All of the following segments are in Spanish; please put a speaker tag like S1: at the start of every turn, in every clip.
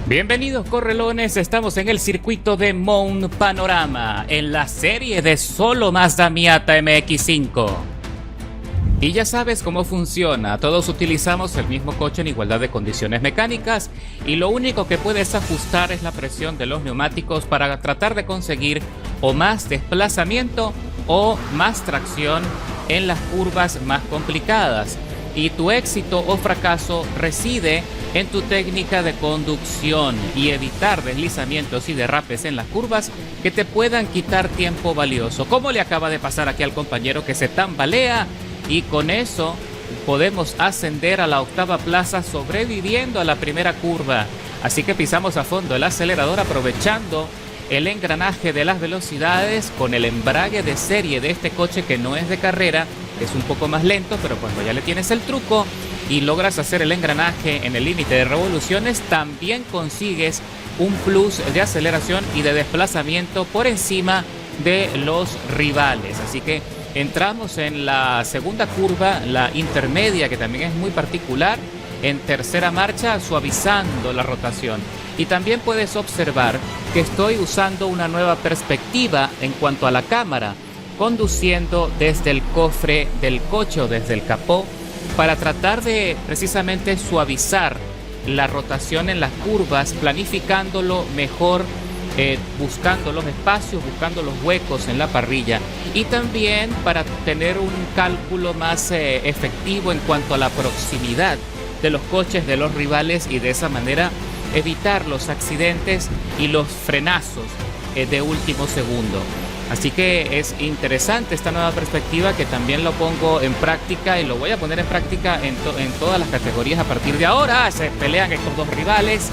S1: Bienvenidos correlones, estamos en el circuito de Mount Panorama, en la serie de solo Mazda Miata MX-5. Y ya sabes cómo funciona, todos utilizamos el mismo coche en igualdad de condiciones mecánicas y lo único que puedes ajustar es la presión de los neumáticos para tratar de conseguir o más desplazamiento o más tracción en las curvas más complicadas. Y tu éxito o fracaso reside en tu técnica de conducción y evitar deslizamientos y derrapes en las curvas que te puedan quitar tiempo valioso, como le acaba de pasar aquí al compañero que se tambalea, y con eso podemos ascender a la octava plaza sobreviviendo a la primera curva. Así que pisamos a fondo el acelerador aprovechando el engranaje de las velocidades con el embrague de serie de este coche que no es de carrera. Es un poco más lento, pero cuando ya le tienes el truco y logras hacer el engranaje en el límite de revoluciones, también consigues un plus de aceleración y de desplazamiento por encima de los rivales. Así que entramos en la segunda curva, la intermedia, que también es muy particular, en tercera marcha, suavizando la rotación. Y también puedes observar que estoy usando una nueva perspectiva en cuanto a la cámara, conduciendo desde el cofre del coche o desde el capó para tratar de precisamente suavizar la rotación en las curvas, planificándolo mejor, buscando los espacios, buscando los huecos en la parrilla, y también para tener un cálculo más efectivo en cuanto a la proximidad de los coches de los rivales y de esa manera evitar los accidentes y los frenazos de último segundo. Así que es interesante esta nueva perspectiva que también lo pongo en práctica y lo voy a poner en práctica en todas las categorías a partir de ahora. Se pelean estos dos rivales,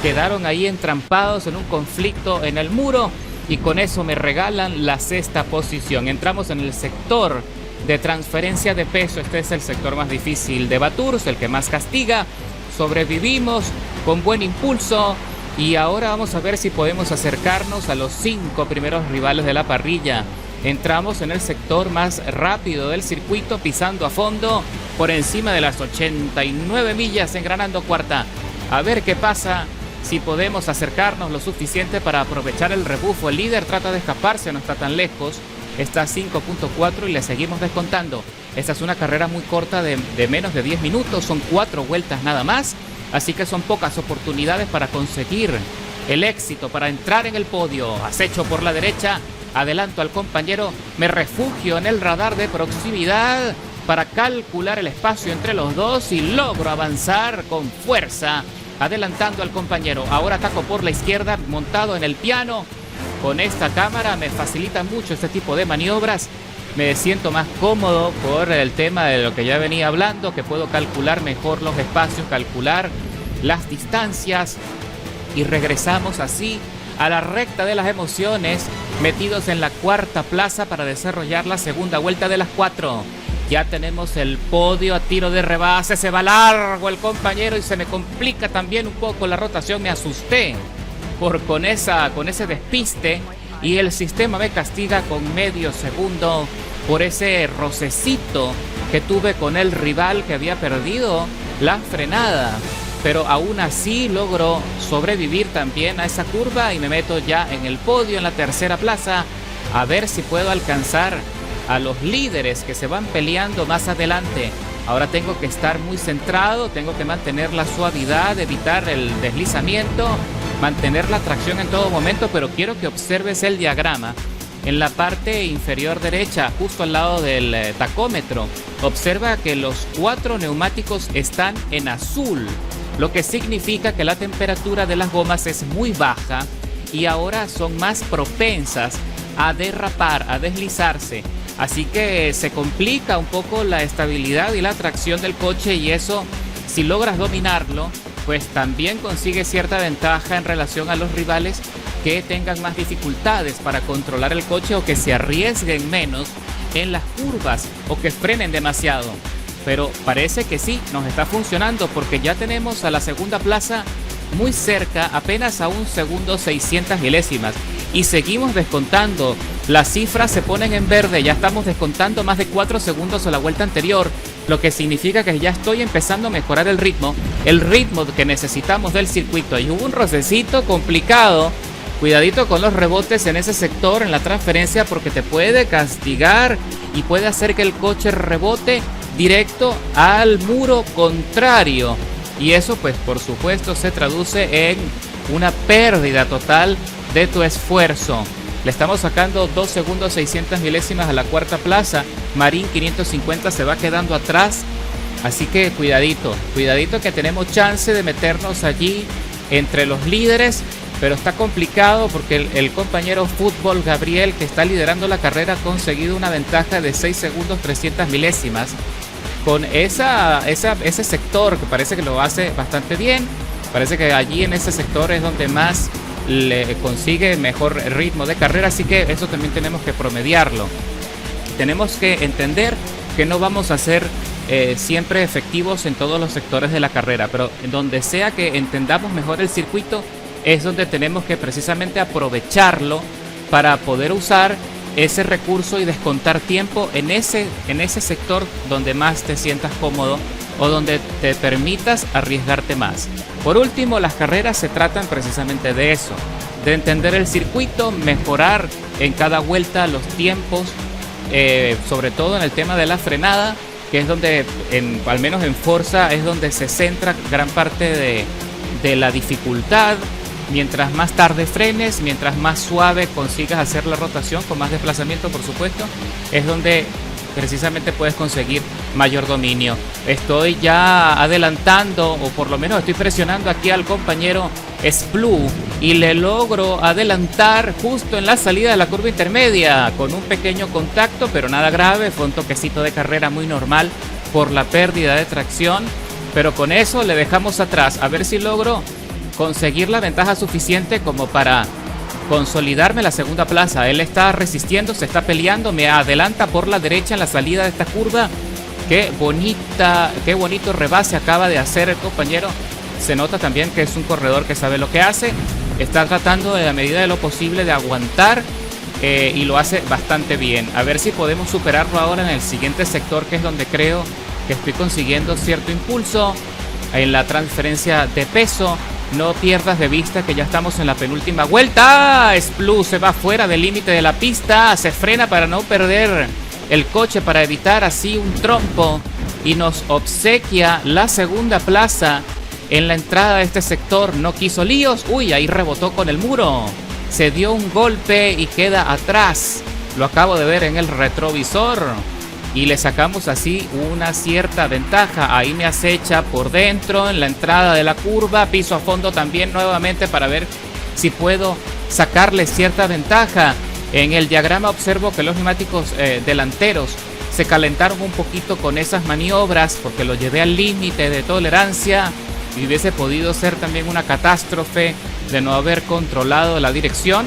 S1: quedaron ahí entrampados en un conflicto en el muro y con eso me regalan la sexta posición. Entramos en el sector de transferencia de peso. Este es el sector más difícil de Batours, el que más castiga. Sobrevivimos con buen impulso. Y ahora vamos a ver si podemos acercarnos a los 5 primeros rivales de la parrilla. Entramos en el sector más rápido del circuito, pisando a fondo por encima de las 89 millas, engranando cuarta. A ver qué pasa, si podemos acercarnos lo suficiente para aprovechar el rebufo. El líder trata de escaparse, no está tan lejos. Está a 5.4 y le seguimos descontando. Esta es una carrera muy corta de menos de 10 minutos, son 4 vueltas nada más. Así que son pocas oportunidades para conseguir el éxito, para entrar en el podio. Acecho por la derecha, adelanto al compañero, me refugio en el radar de proximidad para calcular el espacio entre los dos y logro avanzar con fuerza, adelantando al compañero. Ahora ataco por la izquierda, montado en el piano. Con esta cámara me facilita mucho este tipo de maniobras. Me siento más cómodo por el tema de lo que ya venía hablando, que puedo calcular mejor los espacios, calcular las distancias, y regresamos así a la recta de las emociones, metidos en la cuarta plaza para desarrollar la segunda vuelta de las 4. Ya tenemos el podio a tiro de rebase, se va largo el compañero y se me complica también un poco la rotación. Me asusté con ese despiste y el sistema me castiga con medio segundo por ese rocecito que tuve con el rival que había perdido la frenada. Pero aún así logro sobrevivir también a esa curva y me meto ya en el podio, en la tercera plaza, a ver si puedo alcanzar a los líderes que se van peleando más adelante. Ahora tengo que estar muy centrado, tengo que mantener la suavidad, evitar el deslizamiento, mantener la tracción en todo momento, pero quiero que observes el diagrama. En la parte inferior derecha, justo al lado del tacómetro, observa que los 4 neumáticos están en azul, lo que significa que la temperatura de las gomas es muy baja y ahora son más propensas a derrapar, a deslizarse. Así que se complica un poco la estabilidad y la tracción del coche, y eso, si logras dominarlo, pues también consigues cierta ventaja en relación a los rivales que tengan más dificultades para controlar el coche o que se arriesguen menos en las curvas o que frenen demasiado. Pero parece que sí, nos está funcionando porque ya tenemos a la segunda plaza muy cerca, apenas a 1 segundo 600 milésimas. Y seguimos descontando. Las cifras se ponen en verde, ya estamos descontando más de 4 segundos a la vuelta anterior. lo que significa que ya estoy empezando a mejorar el ritmo que necesitamos del circuito. Y hubo un rocecito complicado. Cuidadito con los rebotes en ese sector, en la transferencia, porque te puede castigar y puede hacer que el coche rebote directo al muro contrario. Y eso pues por supuesto se traduce en una pérdida total de tu esfuerzo. Le estamos sacando 2 segundos 600 milésimas a la cuarta plaza. Marín 550 se va quedando atrás. Así que cuidadito, cuidadito que tenemos chance de meternos allí entre los líderes. Pero está complicado porque el compañero Fútbol Gabriel, que está liderando la carrera, ha conseguido una ventaja de 6 segundos 300 milésimas. Con ese sector que parece que lo hace bastante bien. Parece que allí en ese sector es donde más le consigue mejor ritmo de carrera. Así que eso también tenemos que promediarlo. Tenemos que entender que no vamos a ser siempre efectivos en todos los sectores de la carrera. Pero en donde sea que entendamos mejor el circuito, es donde tenemos que precisamente aprovecharlo para poder usar ese recurso y descontar tiempo en ese sector donde más te sientas cómodo o donde te permitas arriesgarte más. Por último, las carreras se tratan precisamente de eso, de entender el circuito, mejorar en cada vuelta los tiempos, sobre todo en el tema de la frenada, que es donde, al menos en Forza, es donde se centra gran parte de la dificultad. Mientras más tarde frenes, mientras más suave consigas hacer la rotación, con más desplazamiento por supuesto, es donde precisamente puedes conseguir mayor dominio. Estoy ya adelantando, o por lo menos estoy presionando aquí al compañero Splu, y le logro adelantar justo en la salida de la curva intermedia, con un pequeño contacto, pero nada grave. Fue un toquecito de carrera muy normal por la pérdida de tracción, pero con eso le dejamos atrás. A ver si logro conseguir la ventaja suficiente como para consolidarme la segunda plaza. Él está resistiendo, se está peleando, me adelanta por la derecha en la salida de esta curva. Qué bonito rebase acaba de hacer el compañero. Se nota también que es un corredor que sabe lo que hace. Está tratando de la medida de lo posible de aguantar y lo hace bastante bien. A ver si podemos superarlo ahora en el siguiente sector, que es donde creo que estoy consiguiendo cierto impulso en la transferencia de peso. No pierdas de vista que ya estamos en la penúltima vuelta. Splu se va fuera del límite de la pista. Se frena para no perder el coche, para evitar así un trompo. Y nos obsequia la segunda plaza en la entrada de este sector. No quiso líos. Uy, ahí rebotó con el muro. Se dio un golpe y queda atrás. Lo acabo de ver en el retrovisor. Y le sacamos así una cierta ventaja. Ahí me acecha por dentro en la entrada de la curva. Piso a fondo también nuevamente para ver si puedo sacarle cierta ventaja. En el diagrama observo que los neumáticos delanteros se calentaron un poquito con esas maniobras, porque lo llevé al límite de tolerancia y hubiese podido ser también una catástrofe de no haber controlado la dirección.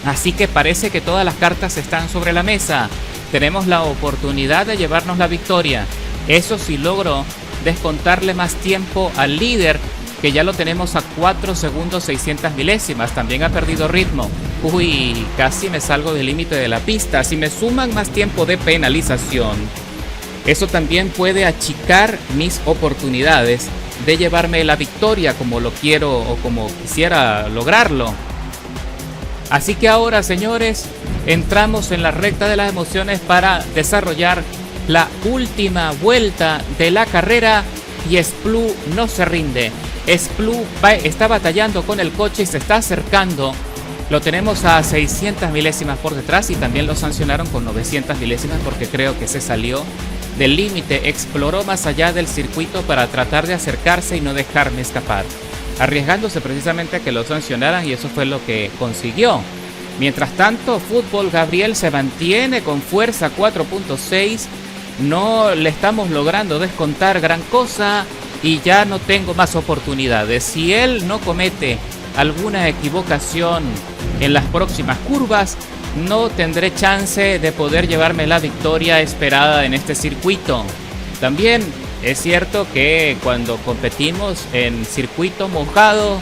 S1: Así que parece que todas las cartas están sobre la mesa. Tenemos la oportunidad de llevarnos la victoria. Eso sí, logro descontarle más tiempo al líder, que ya lo tenemos a 4 segundos 600 milésimas. También ha perdido ritmo. Uy, casi me salgo del límite de la pista. Si me suman más tiempo de penalización, eso también puede achicar mis oportunidades de llevarme la victoria como lo quiero o como quisiera lograrlo. Así que ahora, señores, entramos en la recta de las emociones para desarrollar la última vuelta de la carrera, y Splu no se rinde. Splu está batallando con el coche y se está acercando. Lo tenemos a 600 milésimas por detrás, y también lo sancionaron con 900 milésimas porque creo que se salió del límite. Exploró más allá del circuito para tratar de acercarse y no dejarme escapar, arriesgándose precisamente a que lo sancionaran, y eso fue lo que consiguió. Mientras tanto, Fútbol Gabriel se mantiene con fuerza 4.6. No le estamos logrando descontar gran cosa y ya no tengo más oportunidades. Si él no comete alguna equivocación en las próximas curvas, no tendré chance de poder llevarme la victoria esperada en este circuito. También es cierto que cuando competimos en circuito mojado,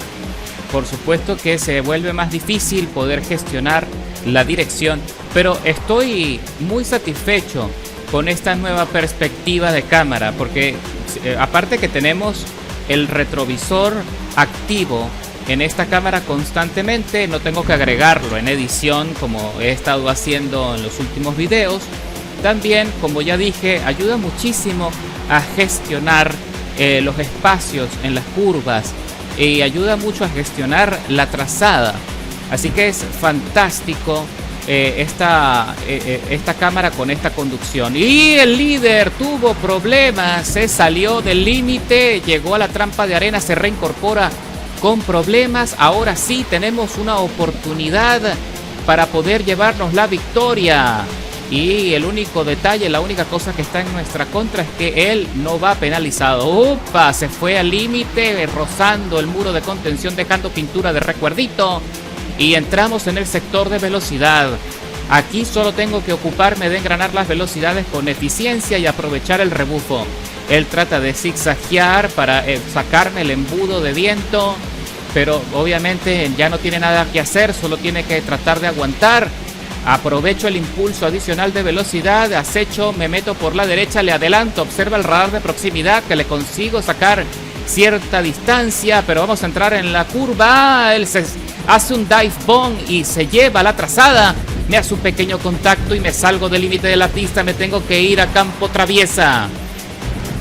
S1: por supuesto que se vuelve más difícil poder gestionar la dirección, pero estoy muy satisfecho con esta nueva perspectiva de cámara, porque aparte que tenemos el retrovisor activo en esta cámara constantemente, no tengo que agregarlo en edición como he estado haciendo en los últimos videos. También, como ya dije, ayuda muchísimo a gestionar los espacios en las curvas y ayuda mucho a gestionar la trazada. Así que es fantástico esta cámara con esta conducción. Y el líder tuvo problemas, se salió del límite, llegó a la trampa de arena, se reincorpora con problemas. Ahora sí tenemos una oportunidad para poder llevarnos la victoria. Y el único detalle, la única cosa que está en nuestra contra es que él no va penalizado. ¡Opa! Se fue al límite, rozando el muro de contención, dejando pintura de recuerdito. Y entramos en el sector de velocidad. Aquí solo tengo que ocuparme de engranar las velocidades con eficiencia y aprovechar el rebufo. Él trata de zigzaguear para sacarme el embudo de viento, pero obviamente ya no tiene nada que hacer, solo tiene que tratar de aguantar. Aprovecho el impulso adicional de velocidad, acecho, me meto por la derecha, le adelanto, observa el radar de proximidad que le consigo sacar cierta distancia, pero vamos a entrar en la curva. Él se hace un dive bomb y se lleva la trazada, me hace un pequeño contacto y me salgo del límite de la pista, me tengo que ir a campo traviesa.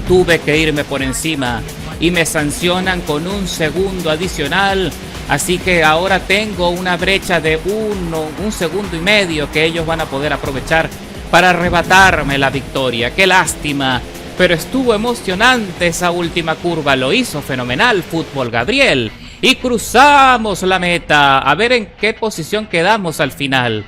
S1: Tuve que irme por encima y me sancionan con un segundo adicional. Así que ahora tengo una brecha de un segundo y medio que ellos van a poder aprovechar para arrebatarme la victoria. ¡Qué lástima! Pero estuvo emocionante esa última curva. Lo hizo fenomenal Fútbol Gabriel. Y cruzamos la meta. A ver en qué posición quedamos al final.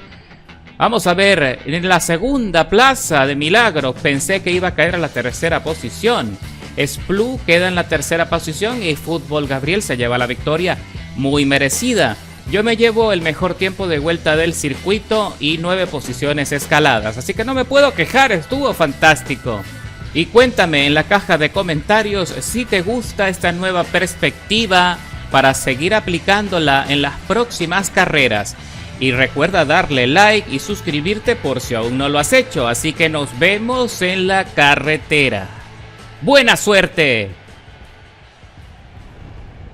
S1: Vamos a ver, en la segunda plaza de milagro. Pensé que iba a caer a la tercera posición. Splu queda en la tercera posición y Fútbol Gabriel se lleva la victoria. Muy merecida. Yo me llevo el mejor tiempo de vuelta del circuito y 9 posiciones escaladas, así que no me puedo quejar, estuvo fantástico. Y cuéntame en la caja de comentarios si te gusta esta nueva perspectiva para seguir aplicándola en las próximas carreras. Y recuerda darle like y suscribirte por si aún no lo has hecho, así que nos vemos en la carretera. ¡Buena suerte!